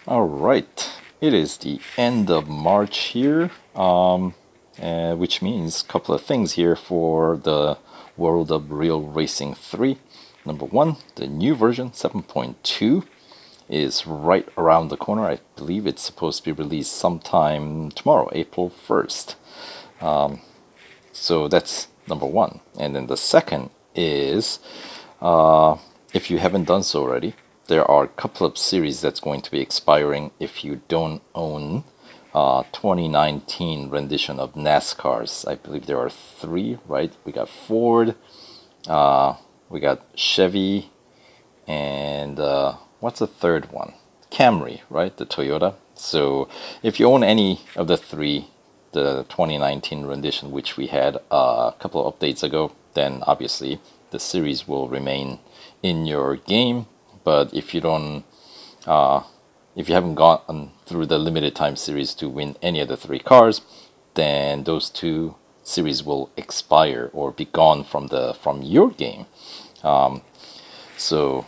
Alright, it is the end of March here, which means a couple of things here for the World of Real Racing 3. Number one, the new version 7.2 is right around the corner. I believe it's supposed to be released sometime tomorrow, April 1st. So that's number one. And then the second is, if you haven't done so already, there are a couple of series that's going to be expiring if you don't own 2019 rendition of NASCARs. I believe there are three, right? We got Ford, we got Chevy, and what's the third one? Camry, right? The Toyota. So if you own any of the three, the 2019 rendition, which we had a couple of updates ago, then obviously the series will remain in your game. But if you don't, if you haven't gotten through the limited time series to win any of the three cars, then those two series will expire or be gone from your game. So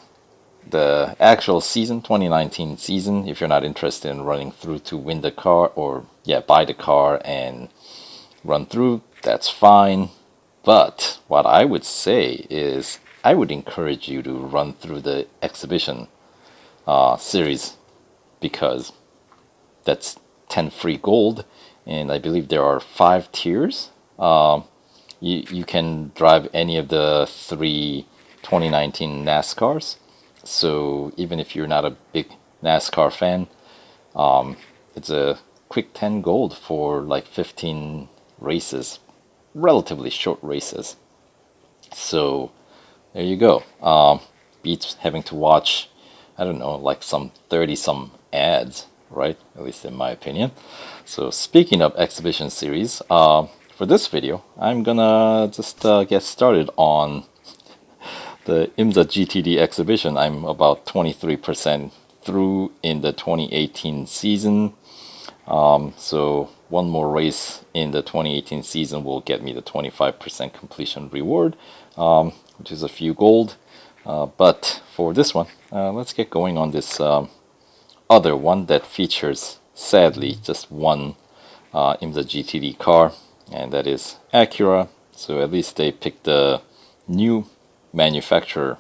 the actual season, 2019 season, if you're not interested in running through to win the car or buy the car and run through, that's fine. But what I would say is, I would encourage you to run through the exhibition series, because that's 10 free gold, and I believe there are 5 tiers. You can drive any of the three 2019 NASCARs. So even if you're not a big NASCAR fan, it's a quick 10 gold for like 15 races, relatively short races. So there you go. Beats having to watch, I don't know, like some 30-some ads, right? At least in my opinion. So speaking of exhibition series, for this video, I'm gonna just get started on the IMSA GTD Exhibition. I'm about 23% through in the 2018 season. So one more race in the 2018 season will get me the 25% completion reward, which is a few gold. But for this one, let's get going on this other one that features, sadly, just one IMSA GTD car, and that is Acura. So at least they picked the new manufacturer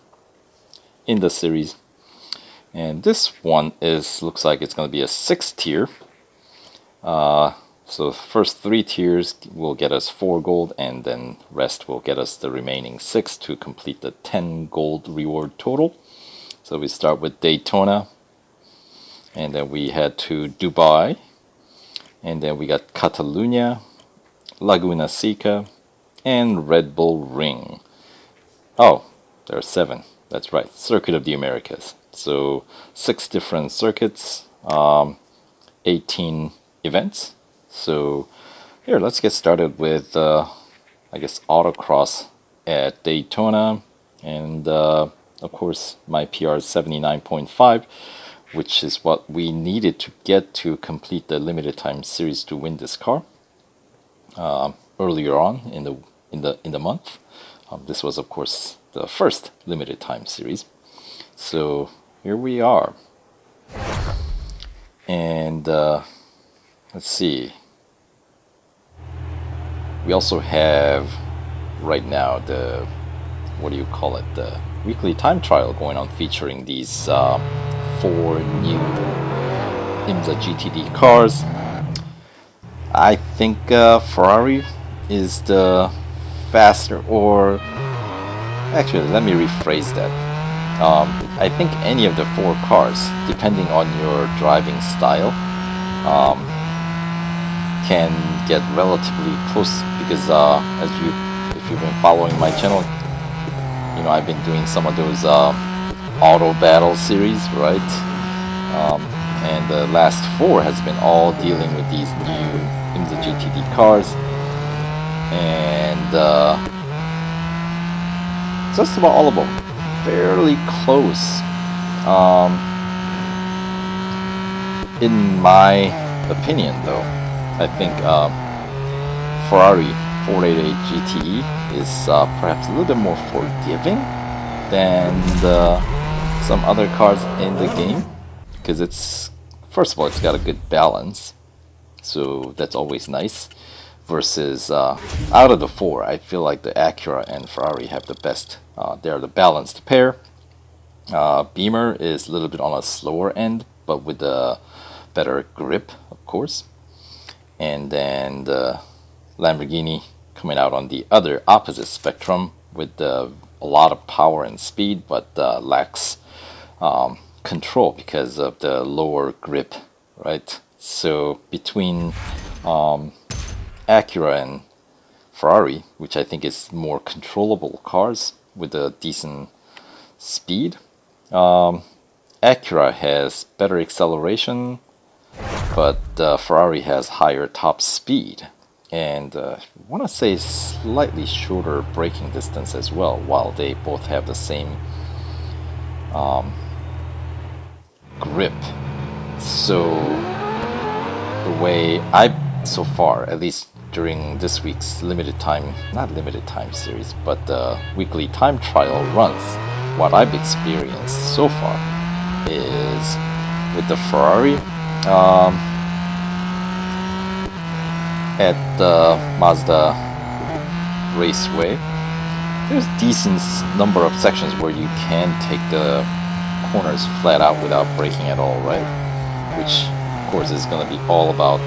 in the series. And this one looks like it's going to be a 6-tier. So first 3 tiers will get us 4 gold, and then rest will get us the remaining 6 to complete the 10 gold reward total. So we start with Daytona, and then we head to Dubai, and then we got Catalunya, Laguna Seca, and Red Bull Ring. Oh, there are 7. That's right, Circuit of the Americas. So 6 different circuits, 18 events. So here, let's get started with, I guess, Autocross at Daytona. And of course, my PR is 79.5, which is what we needed to get to complete the limited time series to win this car. Earlier on in the month, this was of course the first limited time series. So here we are, and let's see. We also have right now the, what do you call it, the weekly time trial going on, featuring these 4 new IMSA GTD cars. I think Ferrari is the faster, or actually let me rephrase that. I think any of the 4 cars, depending on your driving style, can get relatively close, because if you've been following my channel, you know I've been doing some of those auto battle series, right? And the last 4 has been all dealing with these new IMSA GTD cars, and just about all of them fairly close. In my opinion, though, I think Ferrari 488 GTE is perhaps a little bit more forgiving than some other cars in the game, because it's first of all, it's got a good balance, so that's always nice. Versus out of the four, I feel like the Acura and Ferrari have the best. They're the balanced pair. Beamer is a little bit on a slower end, but with a better grip, of course. And then the Lamborghini coming out on the other opposite spectrum with a lot of power and speed, but lacks control because of the lower grip, right? So between Acura and Ferrari, which I think is more controllable cars with a decent speed, Acura has better acceleration, but Ferrari has higher top speed, and I want to say slightly shorter braking distance as well, while they both have the same grip. So the way so far, at least during this week's not limited time series, but the weekly time trial runs, what I've experienced so far is with the Ferrari at the Mazda Raceway, there's a decent number of sections where you can take the corners flat out without braking at all, right? Which, of course, is going to be all about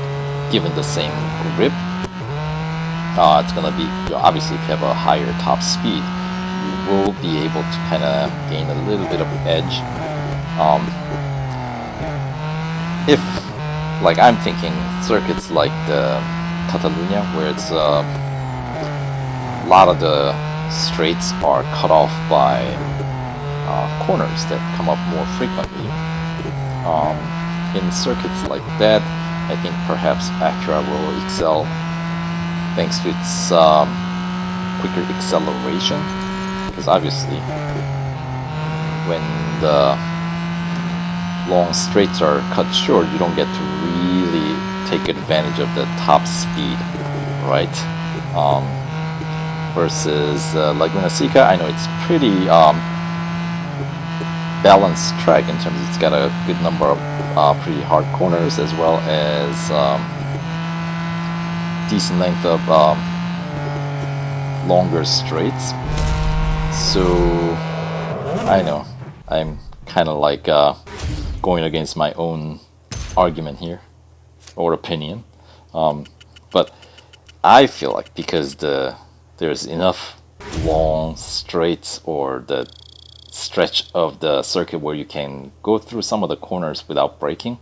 giving the same grip. It's going to be, obviously, if you have a higher top speed, you will be able to kind of gain a little bit of edge. If, like I'm thinking, circuits like the Catalunya, where it's a lot of the straights are cut off by corners that come up more frequently. In circuits like that, I think perhaps Acura will excel thanks to its quicker acceleration, because obviously when the long straights are cut short, you don't get to really take advantage of the top speed, right? Versus Laguna Seca, I know it's pretty balanced track in terms of it's got a good number of pretty hard corners, as well as decent length of longer straights. So I know I'm kind of like going against my own argument here or opinion, but I feel like because there's enough long straights or the stretch of the circuit where you can go through some of the corners without braking,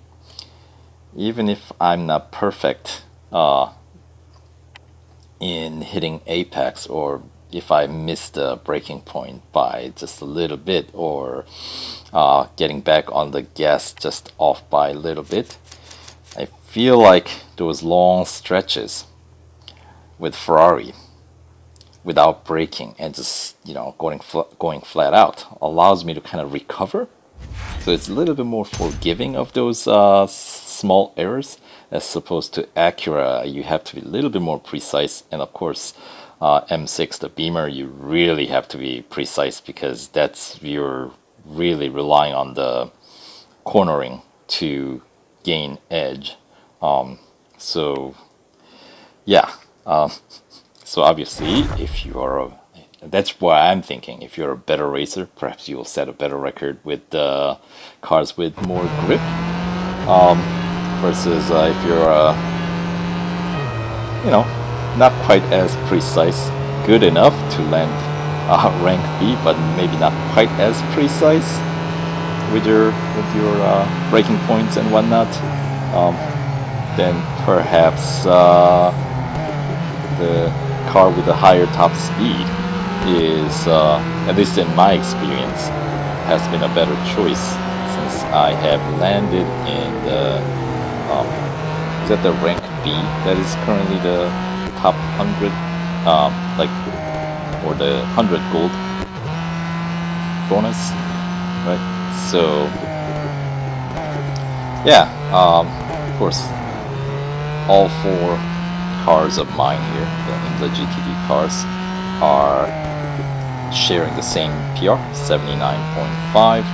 even if I'm not perfect in hitting apex, or if I miss the braking point by just a little bit, or getting back on the gas just off by a little bit, I feel like those long stretches with Ferrari without braking and just going flat out allows me to kind of recover. So it's a little bit more forgiving of those small errors, as opposed to Acura. You have to be a little bit more precise, and of course M6, the Beamer, you really have to be precise, because you're really relying on the cornering to gain edge. So yeah, so obviously if you are that's why I'm thinking, if you're a better racer, perhaps you'll set a better record with cars with more grip, versus if you're not quite as precise, good enough to land rank B, but maybe not quite as precise with your braking points and whatnot, then perhaps the car with a higher top speed is, at least in my experience, has been a better choice, since I have landed in the is that the rank B that is currently the top 100, or the 100 gold bonus, right? So yeah, of course, all four cars of mine here, the IMSA GTD cars, are sharing the same PR, 79.5.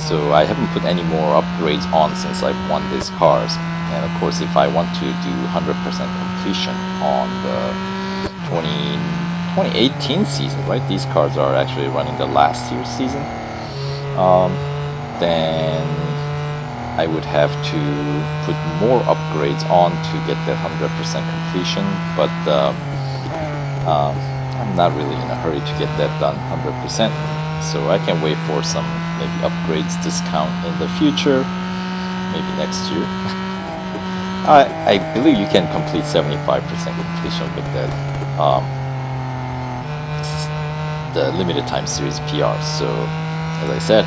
So I haven't put any more upgrades on since I've won these cars. And of course, if I want to do 100% completion on the 2018 season, right? These cars are actually running the last year's season. Then I would have to put more upgrades on to get that 100% completion. But I'm not really in a hurry to get that done 100%. So I can wait for some maybe upgrades discount in the future, maybe next year. I believe you can complete 75% completion with that the limited time series PR. So as I said,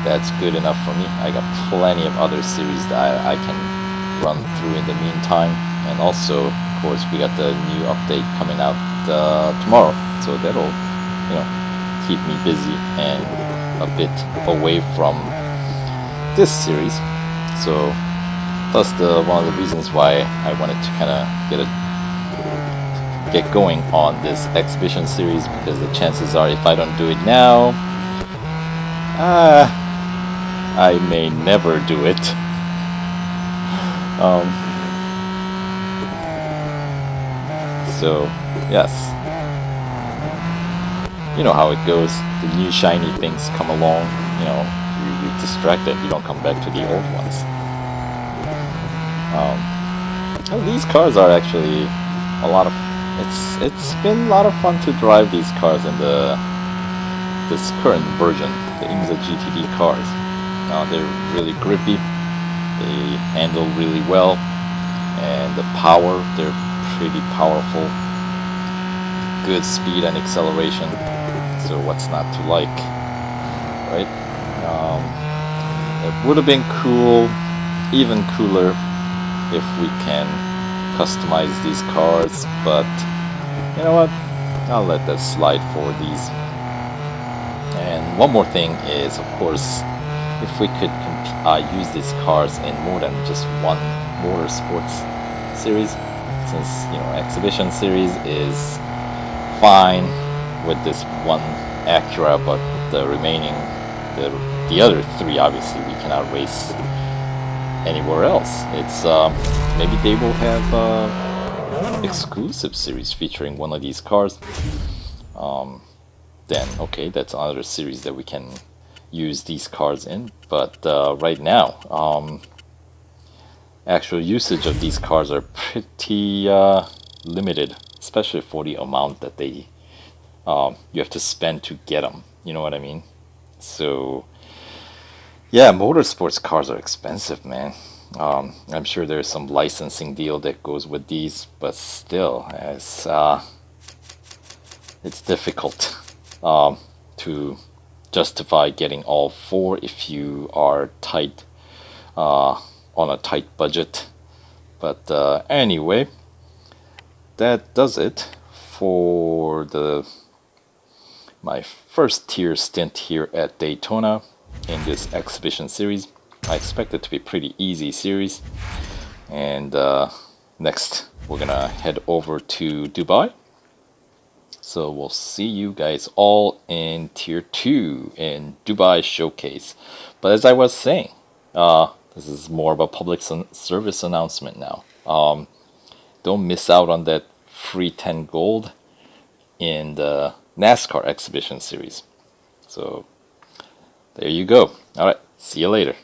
that's good enough for me. I got plenty of other series that I can run through in the meantime. And also, of course, we got the new update coming out tomorrow, so that'll, you know, keep me busy and a bit away from this series. So that's one of the reasons why I wanted to kind of get going on this exhibition series, because the chances are if I don't do it now, I may never do it. So yes, you know how it goes. The new shiny things come along, you know, you're distracted, you don't come back to the old ones. These cars are actually a lot of, it's been a lot of fun to drive these cars in this current version, the IMSA GTD cars. They're really grippy, they handle really well, and the power, they're pretty powerful, good speed and acceleration. So what's not to like, right? It would have been cool, even cooler, if we can customize these cars, but you know what? I'll let that slide for these. And one more thing is, of course, if we could use these cars in more than just one motorsports series, since, you know, exhibition series is fine with this one Acura, but the remaining, the other three, obviously we cannot race anywhere else. It's maybe they will have exclusive series featuring one of these cars. Then okay, that's another series that we can use these cars in. But right now, actual usage of these cars are pretty limited, especially for the amount that they you have to spend to get them. You know what I mean? So yeah, motorsports cars are expensive, man. I'm sure there's some licensing deal that goes with these, but still, it's difficult to justify getting all four if you are tight on a tight budget. But anyway, that does it for my first tier stint here at Daytona in this exhibition series. I expect it to be a pretty easy series, and next we're gonna head over to Dubai. So we'll see you guys all in tier 2 in Dubai Showcase. But as I was saying, this is more of a public service announcement now. Don't miss out on that free 10 gold in the NASCAR exhibition series. So there you go. All right, see you later.